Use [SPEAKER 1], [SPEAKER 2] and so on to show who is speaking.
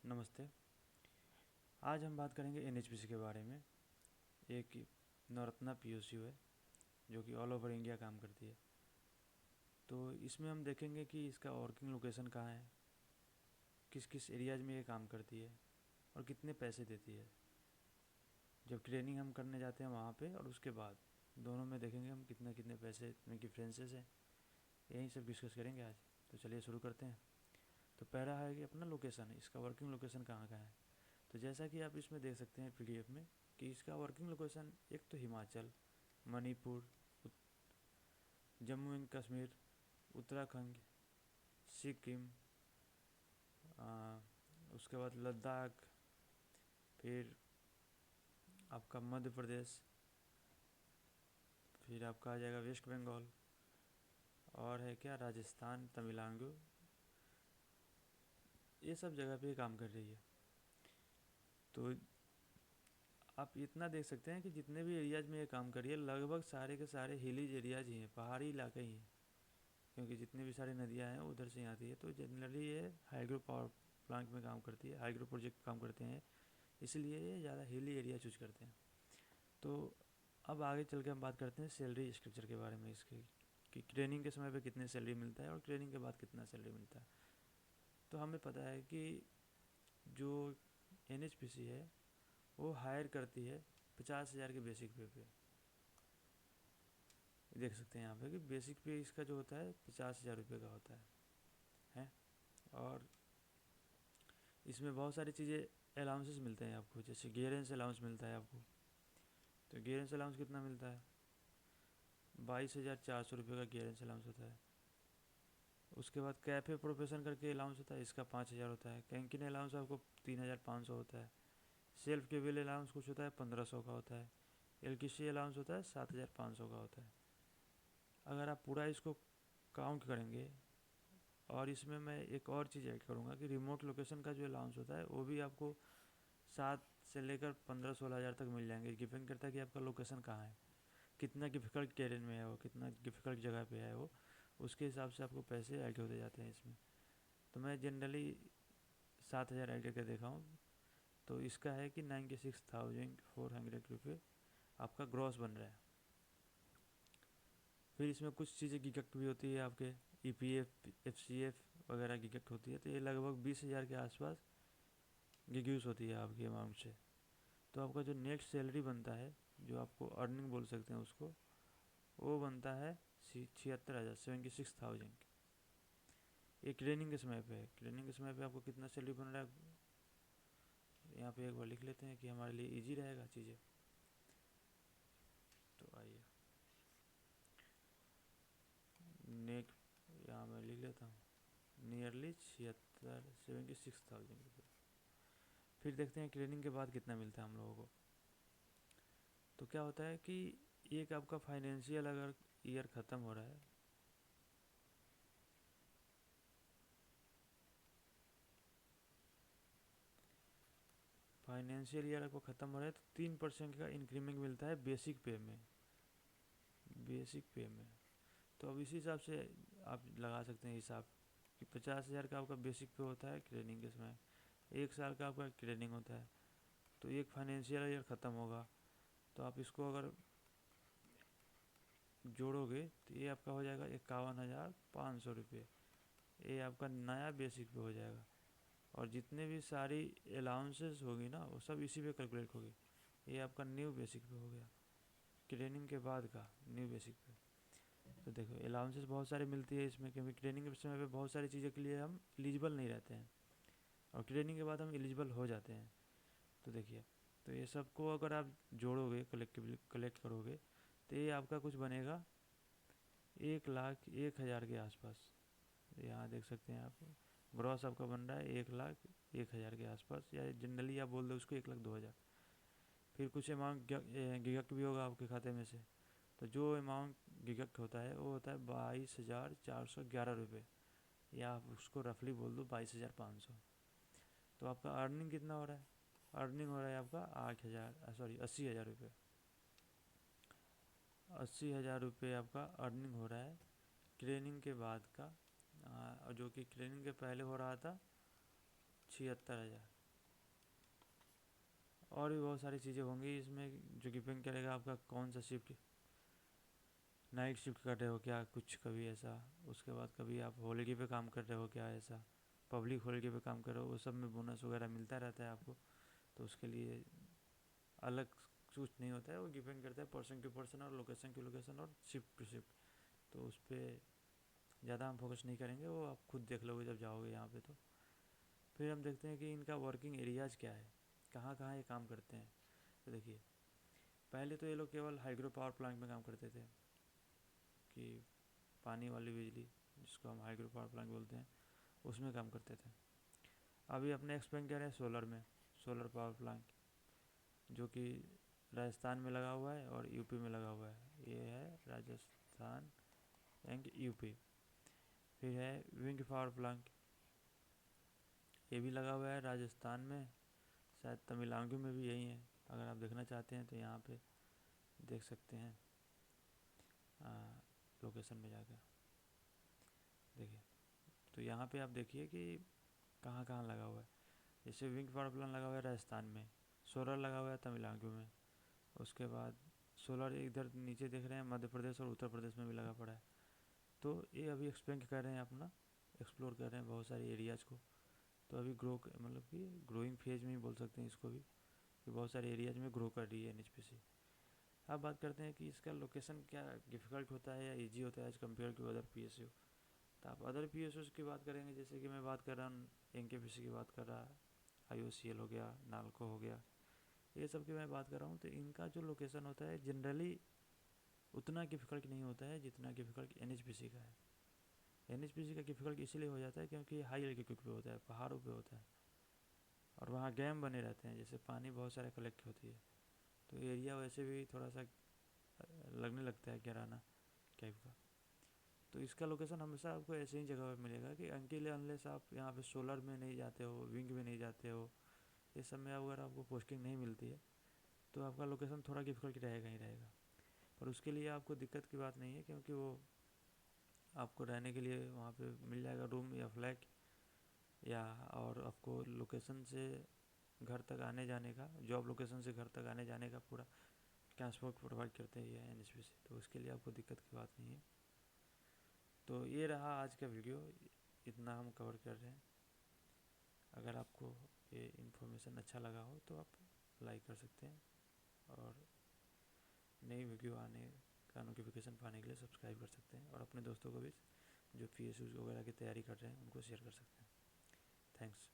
[SPEAKER 1] नमस्ते। आज हम बात करेंगे एनएचपीसी के बारे में। एक नवरत्ना पीएसयू है जो कि ऑल ओवर इंडिया काम करती है। तो इसमें हम देखेंगे कि इसका वर्किंग लोकेशन कहाँ है, किस किस एरियाज में ये काम करती है और कितने पैसे देती है जब ट्रेनिंग हम करने जाते हैं वहाँ पे, और उसके बाद दोनों में देखेंगे हम कितने कितने पैसे में डिफ्रेंसेस हैं। यही सब डिस्कस करेंगे आज। तो चलिए शुरू करते हैं। तो पहला है कि अपना लोकेशन, इसका वर्किंग लोकेशन कहाँ का है। तो जैसा कि आप इसमें देख सकते हैं पीडीएफ में कि इसका वर्किंग लोकेशन एक तो हिमाचल, मणिपुर, जम्मू एंड कश्मीर, उत्तराखंड, सिक्किम, उसके बाद लद्दाख, फिर आपका मध्य प्रदेश, फिर आपका आ जाएगा वेस्ट बंगाल, और है क्या राजस्थान, तमिलनाडु। ये सब जगह पे काम कर रही है। तो आप इतना देख सकते हैं कि जितने भी एरियाज में ये काम कर रही है लगभग सारे के सारे हिलीज एरियाज ही हैं, पहाड़ी इलाके ही हैं, क्योंकि जितनी भी सारी नदियाँ हैं उधर से आती है। तो जनरली ये हाइड्रो पावर प्लांट में काम करती है, हाइड्रो प्रोजेक्ट काम करते हैं, इसलिए ये ज़्यादा हिली एरिया चूज करते हैं। तो अब आगे चल के हम बात करते हैं सैलरी स्ट्रक्चर के बारे में इसके, कि ट्रेनिंग के समय पे कितने सैलरी मिलता है और ट्रेनिंग के बाद कितना सैलरी मिलता है। तो हमें पता है कि जो एनएचपीसी है वो हायर करती है 50,000 के बेसिक पे देख सकते हैं यहाँ पे कि बेसिक पे इसका जो होता है 50,000 रुपये का होता है। और इसमें बहुत सारी चीज़ें अलाउंसेस मिलते हैं आपको, जैसे गियरेंस अलाउंस मिलता है आपको। तो गियरेंस अलाउंस कितना मिलता है? 22,400 रुपये का गियरेंस अलाउंस होता है। उसके बाद कैफ़े प्रोफेशन करके अलाउंस होता है, इसका 5,000 होता है। कैंटीन अलाउंस आपको 3,500 होता है। सेल्फ के बिल अलाउंस कुछ होता है 1,500 का होता है। एलटीसी अलाउंस होता है 7,500 का होता है। अगर आप पूरा इसको काउंट करेंगे, और इसमें मैं एक और चीज़ ऐड करूँगा कि रिमोट लोकेशन का जो अलाउंस होता है वो भी आपको 7 से लेकर 15-16 हज़ार तक मिल जाएंगे। डिपेंड करता है कि आपका लोकेशन कहाँ है, कितना डिफ़िकल्ट टेरेन में है वो, कितना डिफ़िकल्ट जगह पे है वो, उसके हिसाब से आपको पैसे ऐड होते जाते हैं इसमें। तो मैं जनरली 7,000 ऐड करके देखा हूँ। तो इसका है कि 96,400 रुपये आपका ग्रॉस बन रहा है। फिर इसमें कुछ चीज़ें डिडक्ट भी होती है, आपके ईपीएफ, एफसीएफ वगैरह डिडक्ट होती है। तो ये लगभग 20,000 के आसपास डिड्यूस होती है आपकी अमाउंट से। तो आपका जो नेट सैलरी बनता है, जो आपको अर्निंग बोल सकते हैं उसको, वो बनता है 76,000, 76,000। ये ट्रेनिंग के समय पे है। ट्रेनिंग के समय पे आपको कितना सैलरी बन रहा है यहाँ पे एक बार लिख लेते हैं कि हमारे लिए इजी रहेगा चीज़ें। तो आइए नेट यहाँ मैं लिख लेता हूँ, नियरली 76,000 रुपये। फिर देखते हैं ट्रेनिंग के बाद कितना मिलता है हम लोगों को। तो क्या होता है कि एक आपका फाइनेंशियल अगर ईयर ख़त्म हो रहा है, फाइनेंशियल ईयर आपको ख़त्म हो रहा है तो 3% का इंक्रीमेंट मिलता है बेसिक पे में, बेसिक पे में। तो अब इसी हिसाब से आप लगा सकते हैं हिसाब कि 50,000 का आपका बेसिक पे होता है ट्रेनिंग के समय, 1 साल का आपका ट्रेनिंग होता है। तो एक फाइनेंशियल ईयर ख़त्म होगा तो आप इसको अगर जोड़ोगे तो ये आपका हो जाएगा 51,500 रुपये। ये आपका नया बेसिक पे हो जाएगा। और जितने भी सारी अलाउंसेस होगी ना वो सब इसी पे कैलकुलेट होगी। ये आपका न्यू बेसिक पे हो गया, ट्रेनिंग के बाद का न्यू बेसिक पे। तो देखो अलाउंसेस बहुत सारी मिलती है इसमें, क्योंकि ट्रेनिंग के समय पे बहुत सारी चीज़ों के लिए हम एलिजिबल नहीं रहते हैं और ट्रेनिंग के बाद हम एलिजिबल हो जाते हैं। तो देखिए, तो ये सबको अगर आप जोड़ोगे, कलेक्टिवली कलेक्ट करोगे, तो ये आपका कुछ बनेगा 1,01,000 के आसपास। यहाँ देख सकते हैं आप, ग्रॉस आपका बन रहा है 1,01,000 के आसपास, या जनरली आप बोल दो उसको 1,02,000। फिर कुछ अमाउंट डिडक्ट भी होगा आपके खाते में से। तो जो अमाउंट डिडक्ट होता है वो होता है 22,411 रुपये, या आप उसको रफली बोल दो 22,500। तो आपका अर्निंग कितना हो रहा है? अर्निंग हो रहा है आपका 80,000 रुपये। 80,000 रुपये आपका अर्निंग हो रहा है ट्रेनिंग के बाद का। और जो कि ट्रेनिंग के पहले हो रहा था 76,000। और भी बहुत सारी चीज़ें होंगी इसमें जो डिपेंड करेगा आपका कौन सा शिफ्ट, नाइट शिफ्ट कर रहे हो क्या कुछ कभी ऐसा, उसके बाद कभी आप हॉलीडे पे काम कर रहे हो क्या ऐसा, पब्लिक हॉलीडे पे काम कर रहे हो, वो सब में बोनस वगैरह मिलता रहता है आपको। तो उसके लिए अलग कुछ नहीं होता है, वो डिपेंड करता है पर्सन टू पर्सन और लोकेशन टू लोकेशन और शिफ्ट टू शिफ्ट। तो उस पर ज़्यादा हम फोकस नहीं करेंगे, वो आप खुद देख लोगे जब जाओगे यहाँ पे। तो फिर हम देखते हैं कि इनका वर्किंग एरियाज़ क्या है, कहाँ कहाँ ये काम करते हैं। तो देखिए, पहले तो ये लोग केवल हाइड्रो पावर प्लांट में काम करते थे, कि पानी वाली बिजली जिसको हम हाइड्रो पावर प्लांट बोलते हैं, उसमें काम करते थे। अभी अपने एक्सपेंड कर रहे हैं सोलर में, सोलर पावर प्लांट, जो कि राजस्थान में लगा हुआ है और यूपी में लगा हुआ है। ये है राजस्थान एंड यूपी। फिर है विंड पावर प्लांट, ये भी लगा हुआ है राजस्थान में, शायद तमिलनाडु में भी यही है। अगर आप देखना चाहते हैं तो यहाँ पे देख सकते हैं लोकेशन में जाकर। देखिए, तो यहाँ पे आप देखिए कि कहाँ कहाँ लगा हुआ है। जैसे विंड पावर प्लांट लगा हुआ है राजस्थान में, सोलर लगा हुआ है तमिलनाडु में, उसके बाद सोलर इधर नीचे देख रहे हैं मध्य प्रदेश और उत्तर प्रदेश में भी लगा पड़ा है। तो ये अभी एक्सपेंड कर रहे हैं अपना, एक्सप्लोर कर रहे हैं बहुत सारे एरियाज़ को। तो अभी मतलब कि ग्रोइंग फेज में ही बोल सकते हैं इसको भी, कि बहुत सारे एरियाज में ग्रो कर रही है एनएचपीसी। अब बात करते हैं कि इसका लोकेशन क्या डिफ़िकल्ट होता है या इजी होता है as compare to other PSU. तो आप अदर पीएसयू की बात करेंगे, जैसे कि मैं बात कर रहा हूँ एनकेपीसी की बात कर रहा, आईओसीएल हो गया, नालको हो गया, ये सब की मैं बात कर रहा हूँ। तो इनका जो लोकेशन होता है जनरली उतना डिफ़िकल्ट नहीं होता है जितना डिफ़िकल्ट एनएचपीसी का है। एनएचपीसी का डिफ़िकल्ट इसलिए हो जाता है क्योंकि हाई एल्टीट्यूड पे होता है, पहाड़ों पे होता है, और वहाँ डैम बने रहते हैं, जैसे पानी बहुत सारा कलेक्ट होती है। तो एरिया वैसे भी थोड़ा सा लगने लगता है गिराना टाइप का। तो इसका लोकेशन हमेशा आपको ऐसे ही जगह पर मिलेगा कि अनटिल अनलेस आप यहाँ पे सोलर में नहीं जाते हो, विंग में नहीं जाते हो, ये सब में अगर आपको पोस्टिंग नहीं मिलती है तो आपका लोकेशन थोड़ा डिफिकल्ट रहेगा ही रहेगा। पर उसके लिए आपको दिक्कत की बात नहीं है, क्योंकि वो आपको रहने के लिए वहाँ पे मिल जाएगा रूम या फ्लैट, या और आपको लोकेशन से घर तक आने जाने का, जॉब लोकेशन से घर तक आने जाने का पूरा ट्रांसपोर्ट प्रोवाइड करते हैं एनएचपीसी। तो उसके लिए आपको दिक्कत की बात नहीं है। तो ये रहा आज का वीडियो, इतना हम कवर कर रहे हैं। अगर आपको ये इन्फॉर्मेशन अच्छा लगा हो तो आप लाइक कर सकते हैं, और नई वीडियो आने का नोटिफिकेशन पाने के लिए सब्सक्राइब कर सकते हैं, और अपने दोस्तों को भी जो पीएसयू वगैरह की तैयारी कर रहे हैं उनको शेयर कर सकते हैं। थैंक्स।